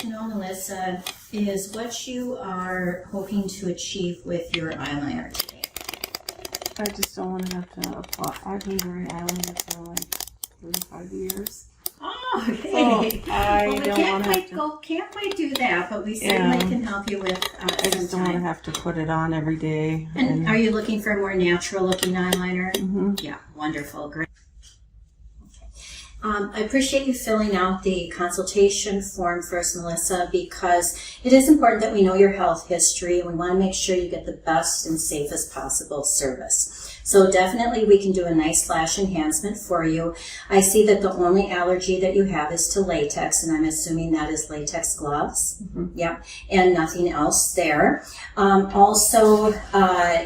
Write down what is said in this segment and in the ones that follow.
to know, Melissa, is what you are hoping to achieve with your eyeliner today. I just don't want to have to apply. I've been wearing eyeliner for like 35 years. Oh, okay. So I well, we don't can't want can't quite do that, but we certainly can help you with I just don't want to have to put it on every day. And are you looking for a more natural looking eyeliner? Mm-hmm. Yeah, wonderful, great. I appreciate you filling out the consultation form first, Melissa, because it is important that we know your health history and we want to make sure you get the best and safest possible service. So definitely we can do a nice lash enhancement for you. I see that the only allergy that you have is to latex, and I'm assuming that is latex gloves. Mm-hmm. Yep, and nothing else there. Also,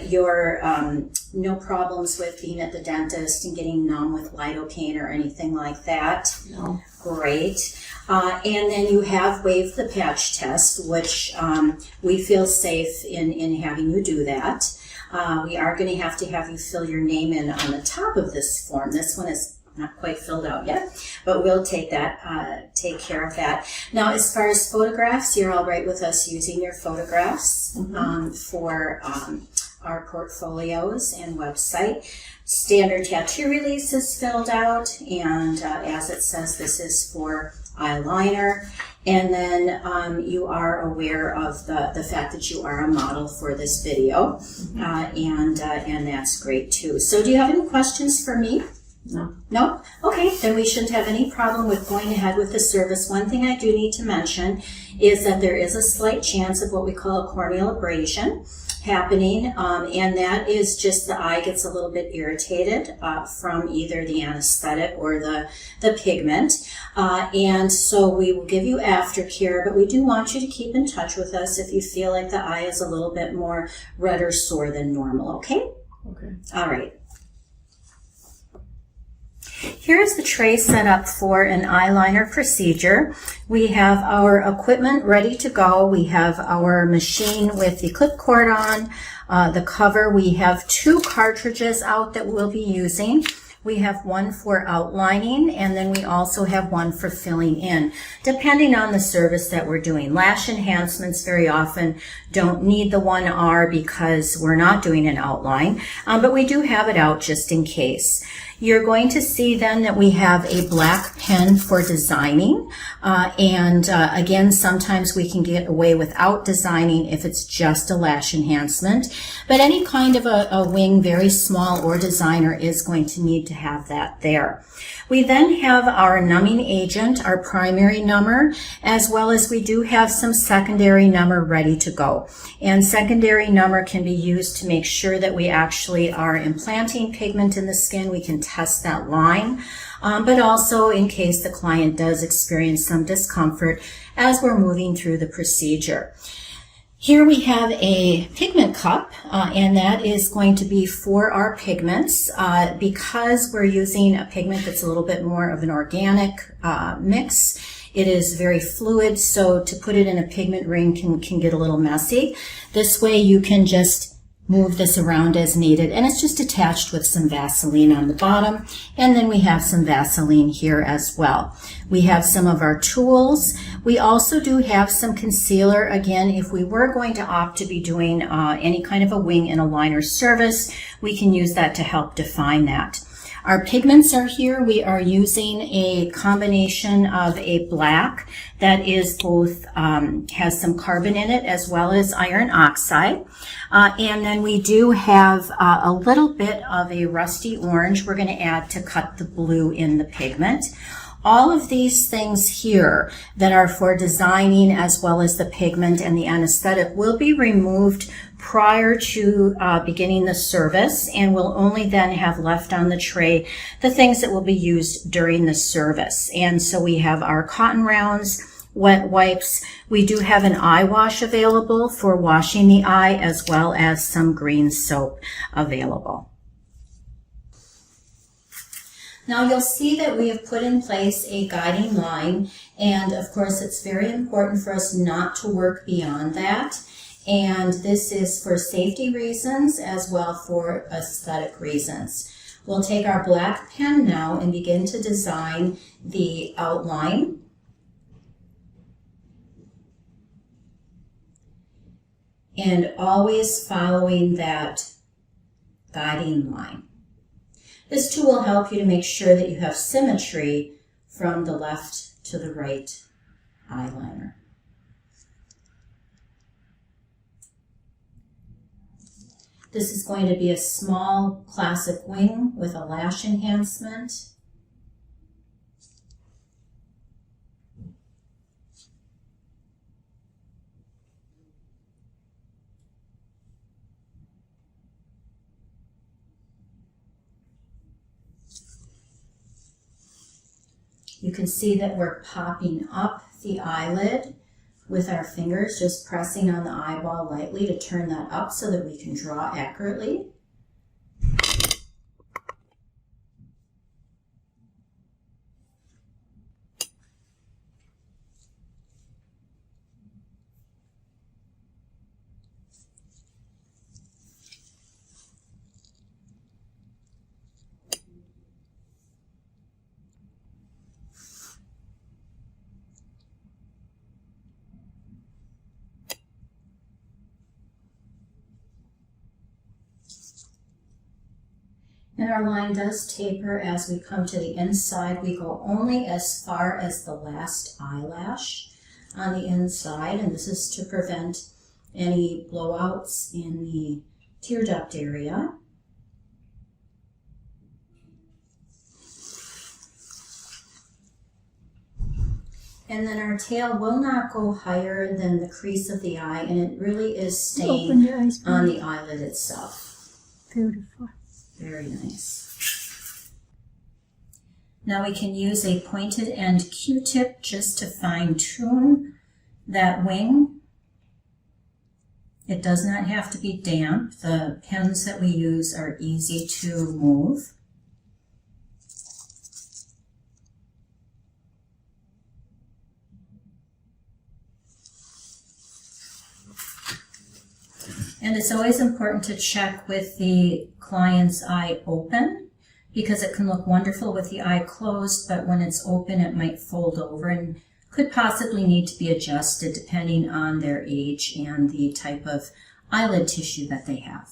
your no problems with being at the dentist and getting numb with lidocaine or anything like that. No. Great. And then you have waived the patch test, which we feel safe in having you do that. We are going to have you fill your name in on the top of this form. This one is not quite filled out yet, but we'll take care of that. Now, as far as photographs, you're all right with us using your photographs for our portfolios and website. Standard tattoo release is filled out, and as it says, this is for eyeliner. And then you are aware of the fact that you are a model for this video, and that's great too. So do you have any questions for me? No. No? Okay, then we shouldn't have any problem with going ahead with the service. One thing I do need to mention is that there is a slight chance of what we call a corneal abrasion happening, and that is just the eye gets a little bit irritated from either the anesthetic or the pigment, and so we will give you aftercare, but we do want you to keep in touch with us if you feel like the eye is a little bit more red or sore than normal, okay? Okay. All right. Here's the tray set up for an eyeliner procedure. We have our equipment ready to go. We have our machine with the clip cord on, the cover. We have 2 cartridges out that we'll be using. We have one for outlining, and then we also have one for filling in, depending on the service that we're doing. Lash enhancements very often don't need the 1R because we're not doing an outline, but we do have it out just in case. You're going to see then that we have a black pen for designing, and again, sometimes we can get away without designing if it's just a lash enhancement, but any kind of a wing, very small or designer, is going to need to have that there. We then have our numbing agent, our primary number, as well as we do have some secondary number ready to go. And secondary number can be used to make sure that we actually are implanting pigment in the skin. We can test that line, but also in case the client does experience some discomfort as we're moving through the procedure. Here we have a pigment cup, and that is going to be for our pigments. Because we're using a pigment that's a little bit more of an organic mix, it is very fluid, so to put it in a pigment ring can get a little messy. This way you can just move this around as needed, and it's just attached with some Vaseline on the bottom, and then we have some Vaseline here as well. We have some of our tools. We also do have some concealer. Again, if we were going to opt to be doing any kind of a wing and a liner service, we can use that to help define that. Our pigments are here. We are using a combination of a black that is both has some carbon in it as well as iron oxide. And then we do have a little bit of a rusty orange we're going to add to cut the blue in the pigment. All of these things here that are for designing as well as the pigment and the anesthetic will be removed prior to beginning the service, and we'll only then have left on the tray the things that will be used during the service. And so we have our cotton rounds, wet wipes. We do have an eye wash available for washing the eye, as well as some green soap available. Now you'll see that we have put in place a guiding line, and of course it's very important for us not to work beyond that. And this is for safety reasons as well for aesthetic reasons. We'll take our black pen now and begin to design the outline. and always following that guiding line. This tool will help you to make sure that you have symmetry from the left to the right eyeliner. This is going to be a small classic wing with a lash enhancement. You can see that we're popping up the eyelid with our fingers, just pressing on the eyeball lightly to turn that up so that we can draw accurately. And our line does taper as we come to the inside. We go only as far as the last eyelash on the inside, and this is to prevent any blowouts in the tear duct area. And then our tail will not go higher than the crease of the eye, and it really is staying on the eyelid itself. Beautiful. Very nice. Now we can use a pointed end Q-tip just to fine tune that wing. It does not have to be damp. The pens that we use are easy to move. And it's always important to check with the client's eye open, because it can look wonderful with the eye closed, but when it's open it might fold over and could possibly need to be adjusted depending on their age and the type of eyelid tissue that they have.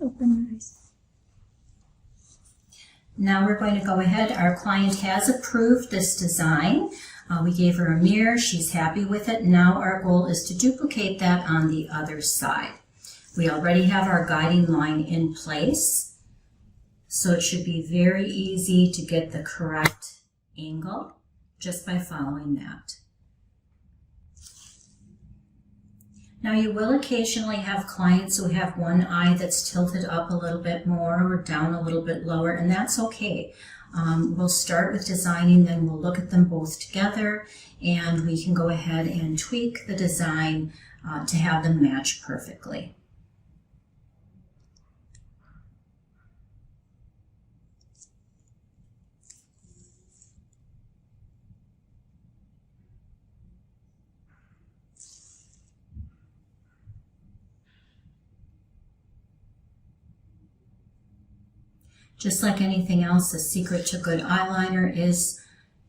Open your eyes. Now we're going to go ahead. Our client has approved this design. We gave her a mirror. She's happy with it. Now our goal is to duplicate that on the other side. We already have our guiding line in place, so it should be very easy to get the correct angle just by following that. Now you will occasionally have clients who have one eye that's tilted up a little bit more or down a little bit lower, and that's okay. We'll start with designing, then we'll look at them both together, and we can go ahead and tweak the design to have them match perfectly. Just like anything else, the secret to good eyeliner is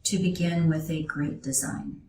to begin with a great design.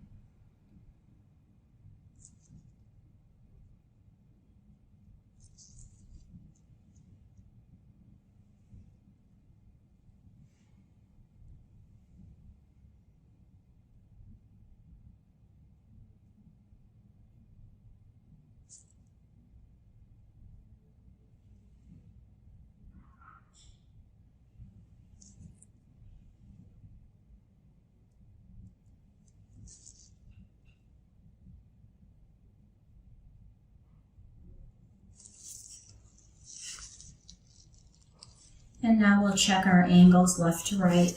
And now we'll check our angles left to right.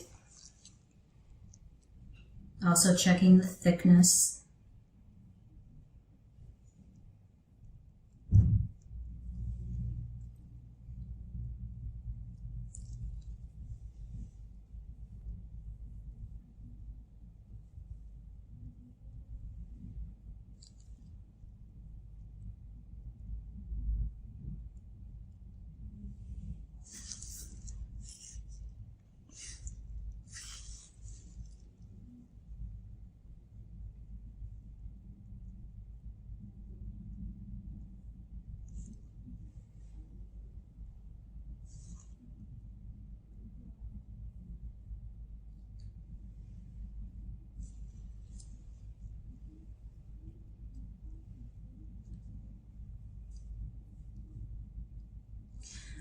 Also checking the thickness.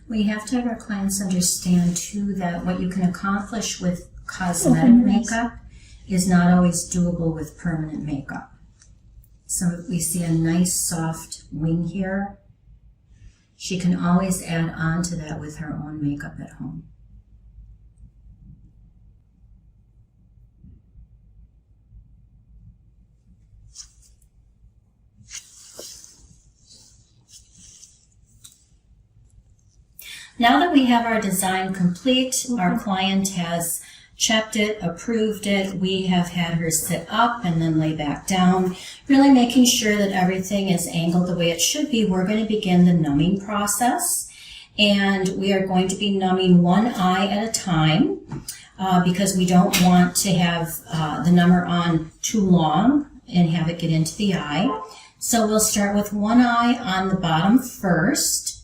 We have to have our clients understand too that what you can accomplish with cosmetic makeup is not always doable with permanent makeup. So we see a nice soft wing here. She can always add on to that with her own makeup at home. Now that we have our design complete, our client has checked it, approved it, we have had her sit up and then lay back down, really making sure that everything is angled the way it should be. We're going to begin the numbing process, and we are going to be numbing one eye at a time because we don't want to have the number on too long and have it get into the eye. So we'll start with one eye on the bottom first.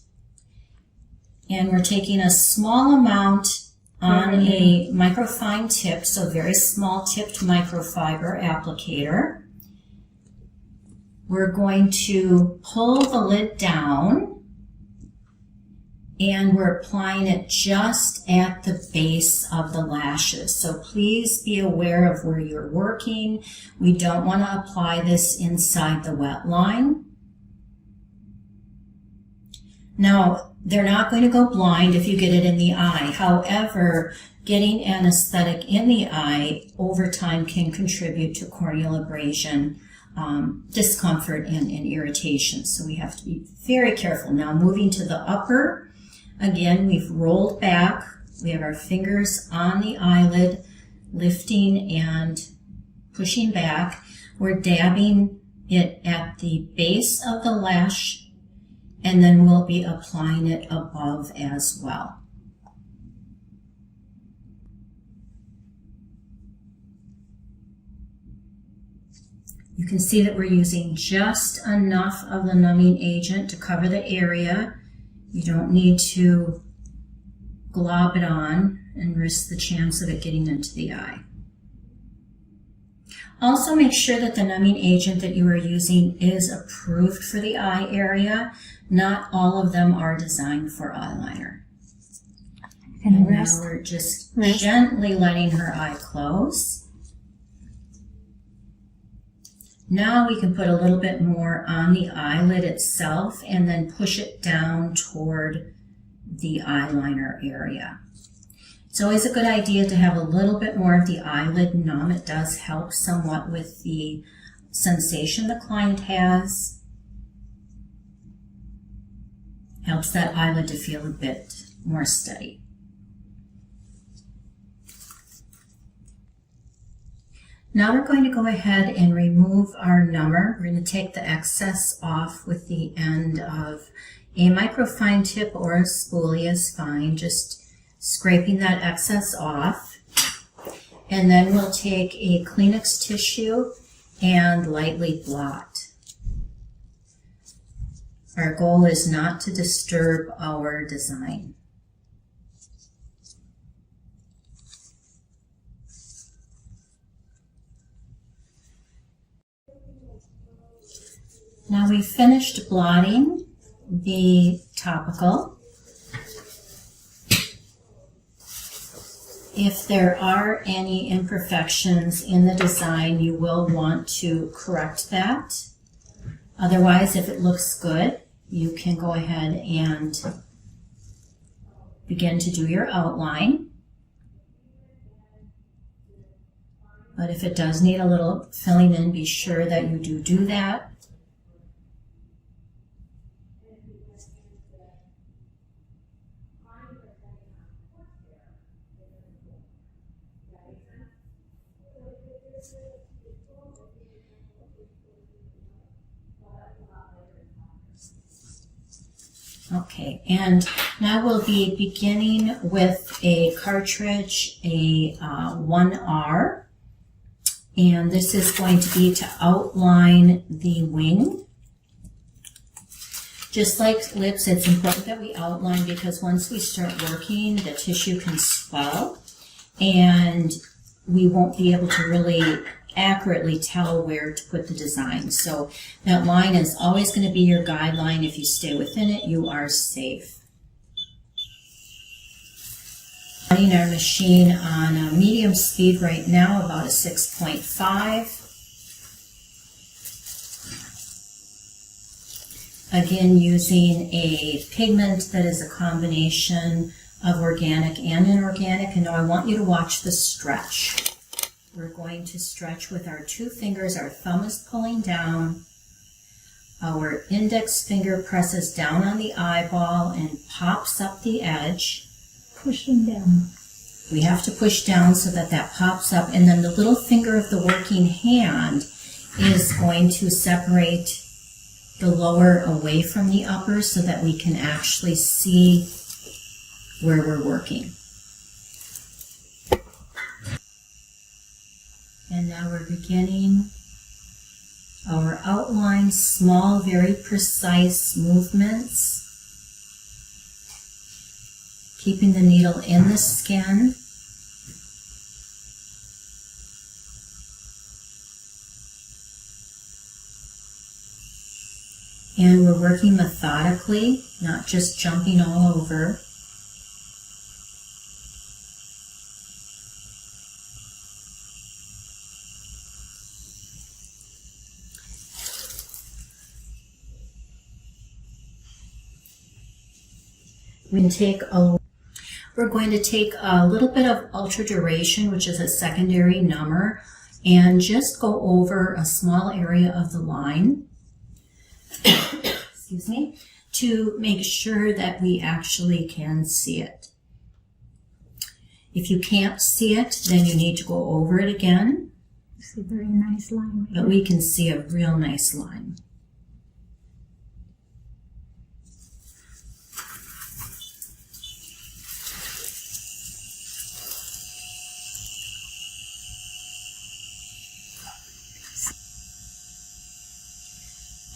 And we're taking a small amount on a microfine tip, so very small tipped microfiber applicator. We're going to pull the lid down, and we're applying it just at the base of the lashes. So please be aware of where you're working. We don't want to apply this inside the wet line. Now, they're not going to go blind if you get it in the eye. However, getting anesthetic in the eye over time can contribute to corneal abrasion, discomfort, and irritation. So we have to be very careful. Now, moving to the upper, again, we've rolled back. We have our fingers on the eyelid, lifting and pushing back. We're dabbing it at the base of the lash, and then we'll be applying it above as well. You can see that we're using just enough of the numbing agent to cover the area. You don't need to glob it on and risk the chance of it getting into the eye. Also, make sure that the numbing agent that you are using is approved for the eye area. Not all of them are designed for eyeliner. And now we're just gently letting her eye close. Now we can put a little bit more on the eyelid itself and then push it down toward the eyeliner area. It's always a good idea to have a little bit more of the eyelid numb. It does help somewhat with the sensation the client has. Helps that eyelid to feel a bit more steady. Now we're going to go ahead and remove our number. We're going to take the excess off with the end of a microfine tip, or a spoolie is fine. Just scraping that excess off, and then we'll take a Kleenex tissue and lightly blot. Our goal is not to disturb our design. Now we've finished blotting the topical. If there are any imperfections in the design, you will want to correct that. Otherwise, if it looks good, you can go ahead and begin to do your outline. But if it does need a little filling in, be sure that you do that. Okay, and now we'll be beginning with a cartridge, a 1R, and this is going to be to outline the wing. Just like lips, it's important that we outline, because once we start working, the tissue can swell, and we won't be able to really accurately tell where to put the design. So that line is always going to be your guideline. If you stay within it, you are safe. running our machine on a medium speed right now, about a 6.5. Again, using a pigment that is a combination of organic and inorganic. And now I want you to watch the stretch. We're going to stretch with our 2 fingers. Our thumb is pulling down. Our index finger presses down on the eyeball and pops up the edge. Pushing down. We have to push down so that that pops up. And then the little finger of the working hand is going to separate the lower away from the upper so that we can actually see where we're working. And now we're beginning our outline, small, very precise movements, keeping the needle in the skin. And we're working methodically, not just jumping all over. We're going to take a little bit of ultra duration, which is a secondary number, and just go over a small area of the line. Excuse me, to make sure that we actually can see it. If you can't see it, then you need to go over it again. It's a very nice line. But we can see a real nice line.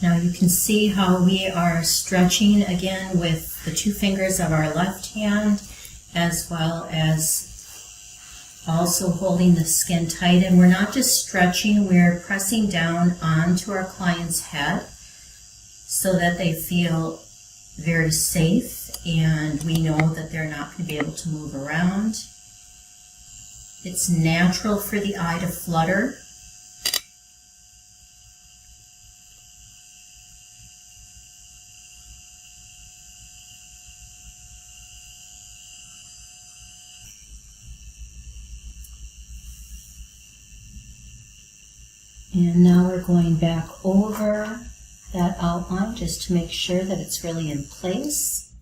Now you can see how we are stretching again with the 2 fingers of our left hand, as well as also holding the skin tight. And we're not just stretching, we're pressing down onto our client's head so that they feel very safe and we know that they're not going to be able to move around. It's natural for the eye to flutter. And now we're going back over that outline just to make sure that it's really in place.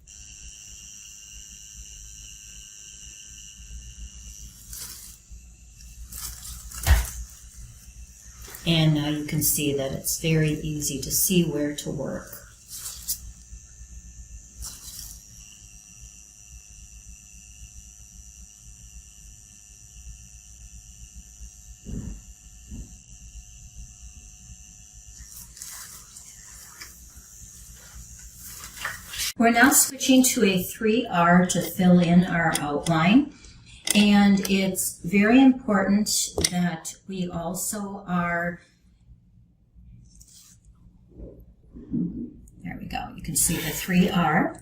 And now you can see that it's very easy to see where to work. We're now switching to a 3R to fill in our outline, and it's very important that we also are, there we go, you can see the 3R.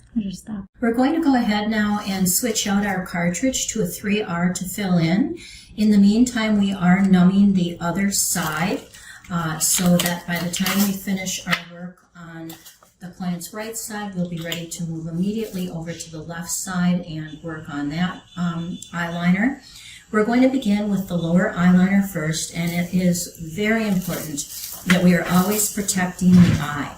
We're going to go ahead now and switch out our cartridge to a 3R to fill in. In the meantime, we are numbing the other side so that by the time we finish our work on the client's right side, we'll be ready to move immediately over to the left side and work on that eyeliner. We're going to begin with the lower eyeliner first, and it is very important that we are always protecting the eye.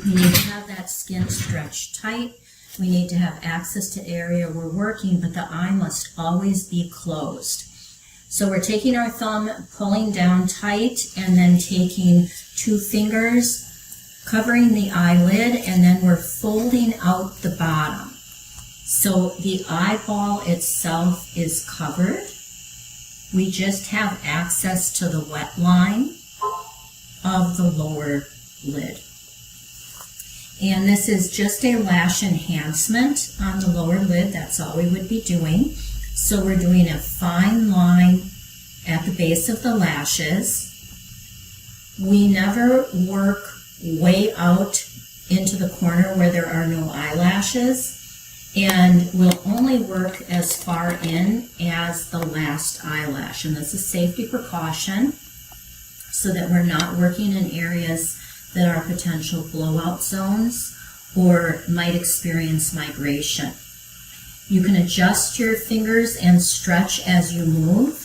We need to have that skin stretched tight. We need to have access to area we're working, but the eye must always be closed. So we're taking our thumb, pulling down tight, and then taking 2 fingers, covering the eyelid, and then we're folding out the bottom. So the eyeball itself is covered. We just have access to the wet line of the lower lid. And this is just a lash enhancement on the lower lid. That's all we would be doing. So we're doing a fine line at the base of the lashes. We never work way out into the corner where there are no eyelashes. and we'll only work as far in as the last eyelash. And this is safety precaution so that we're not working in areas that are potential blowout zones or might experience migration. You can adjust your fingers and stretch as you move,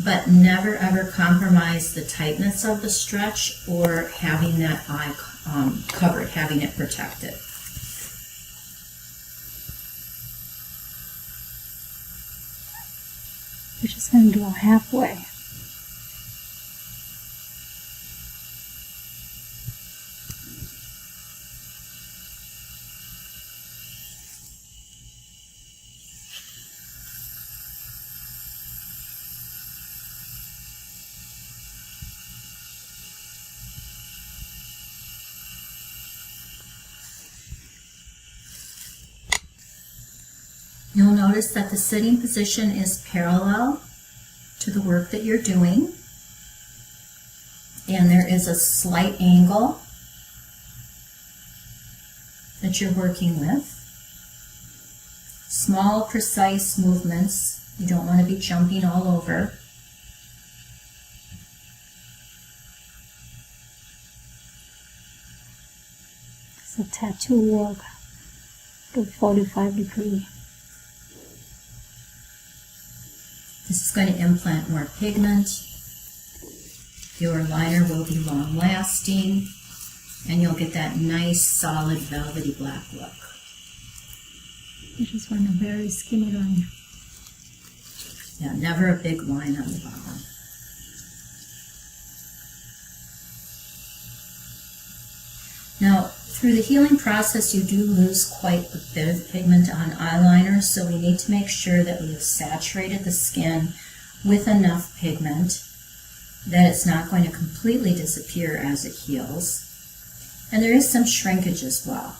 but never ever compromise the tightness of the stretch or having that eye covered, having it protected. We're just going to do a halfway. You'll notice that the sitting position is parallel to the work that you're doing, and there is a slight angle that you're working with. Small, precise movements. You don't want to be jumping all over. So tattoo work to 45 degrees. This is going to implant more pigment. Your liner will be long lasting, and you'll get that nice, solid, velvety black look. I just want a very skinny line. Yeah, never a big line on the bottom. Now, through the healing process, you do lose quite a bit of pigment on eyeliner, so we need to make sure that we've saturated the skin with enough pigment that it's not going to completely disappear as it heals. And there is some shrinkage as well.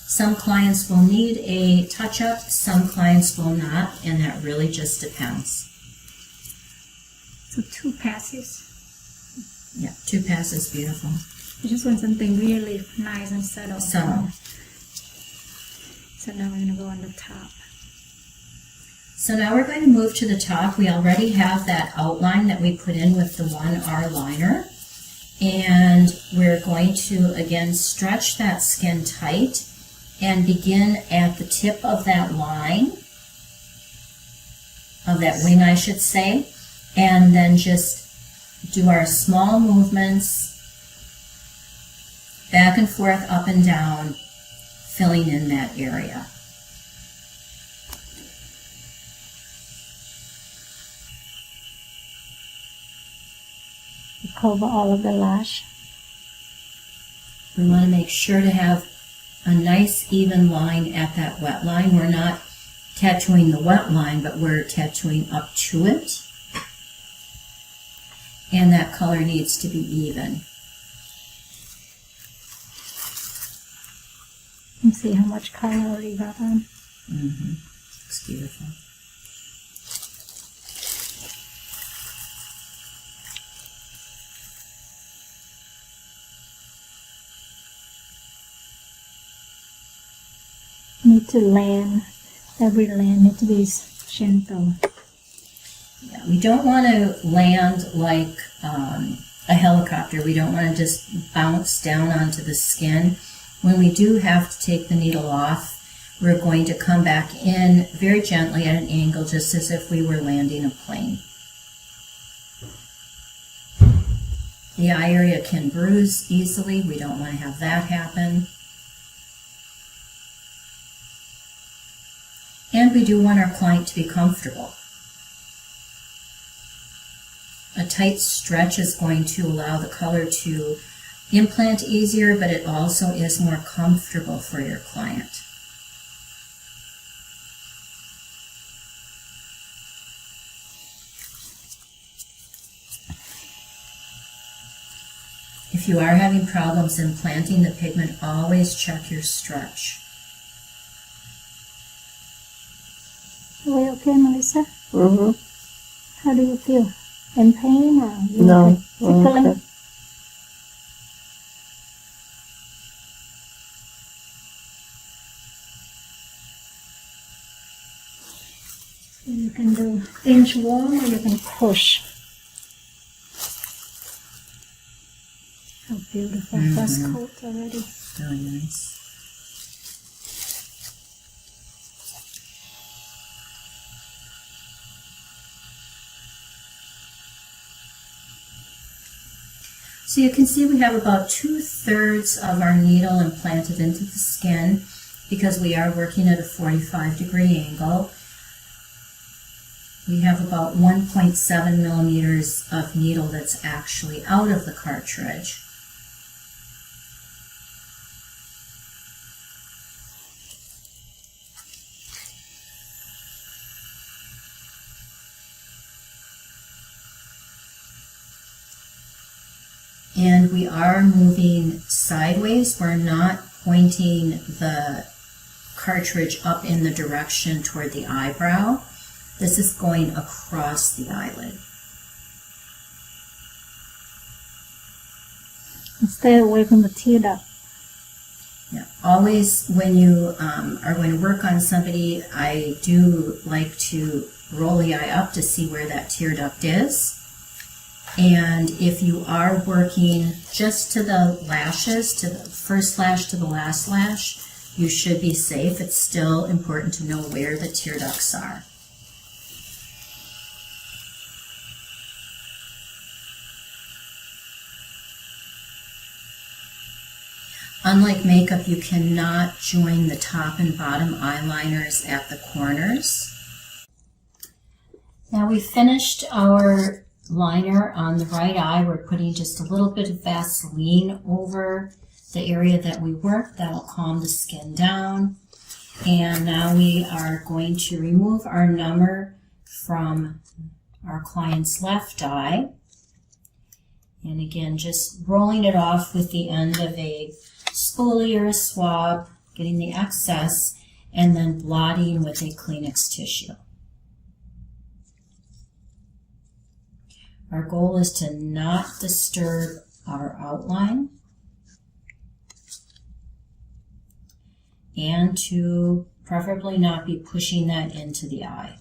Some clients will need a touch-up, some clients will not, and that really just depends. So 2 passes. Yeah, 2 passes, beautiful. I just want something really nice and subtle. Subtle. So now we're going to go on the top. So now we're going to move to the top. We already have that outline that we put in with the 1R liner. And we're going to, again, stretch that skin tight and begin at the tip of that line, of that wing, I should say, and then just do our small movements back and forth, up and down, filling in that area. We cover all of the lash. We want to make sure to have a nice even line at that wet line. We're not tattooing the wet line, but we're tattooing up to it. And that color needs to be even. And see how much color we got on. Looks beautiful. Need to land, every land needs to be gentle. Yeah, we don't want to land like a helicopter. We don't want to just bounce down onto the skin. When we do have to take the needle off, we're going to come back in very gently at an angle, just as if we were landing a plane. The eye area can bruise easily. We don't want to have that happen. And we do want our client to be comfortable. A tight stretch is going to allow the color to implant easier, but it also is more comfortable for your client. If you are having problems implanting the pigment, always check your stretch. Are we okay, Melissa? Mm-hmm. How do you feel? In pain or you No, okay? Tickling? okay. can do inch warm or you can push. How beautiful. First coat already. Really nice. So you can see we have about 2/3 of our needle implanted into the skin because we are working at a 45-degree angle. We have about 1.7 millimeters of needle that's actually out of the cartridge. And we are moving sideways. We're not pointing the cartridge up in the direction toward the eyebrow. This is going across the eyelid. Stay away from the tear duct. Yeah. Always when you are going to work on somebody, I do like to roll the eye up to see where that tear duct is. And if you are working just to the lashes, to the first lash to the last lash, you should be safe. It's still important to know where the tear ducts are. Unlike makeup, you cannot join the top and bottom eyeliners at the corners. Now we finished our liner on the right eye. We're putting just a little bit of Vaseline over the area that we worked. That'll calm the skin down. And now we are going to remove our number from our client's left eye. And again, just rolling it off with the end of a spoolie or a swab, getting the excess, and then blotting with a Kleenex tissue. Our goal is to not disturb our outline and to preferably not be pushing that into the eye.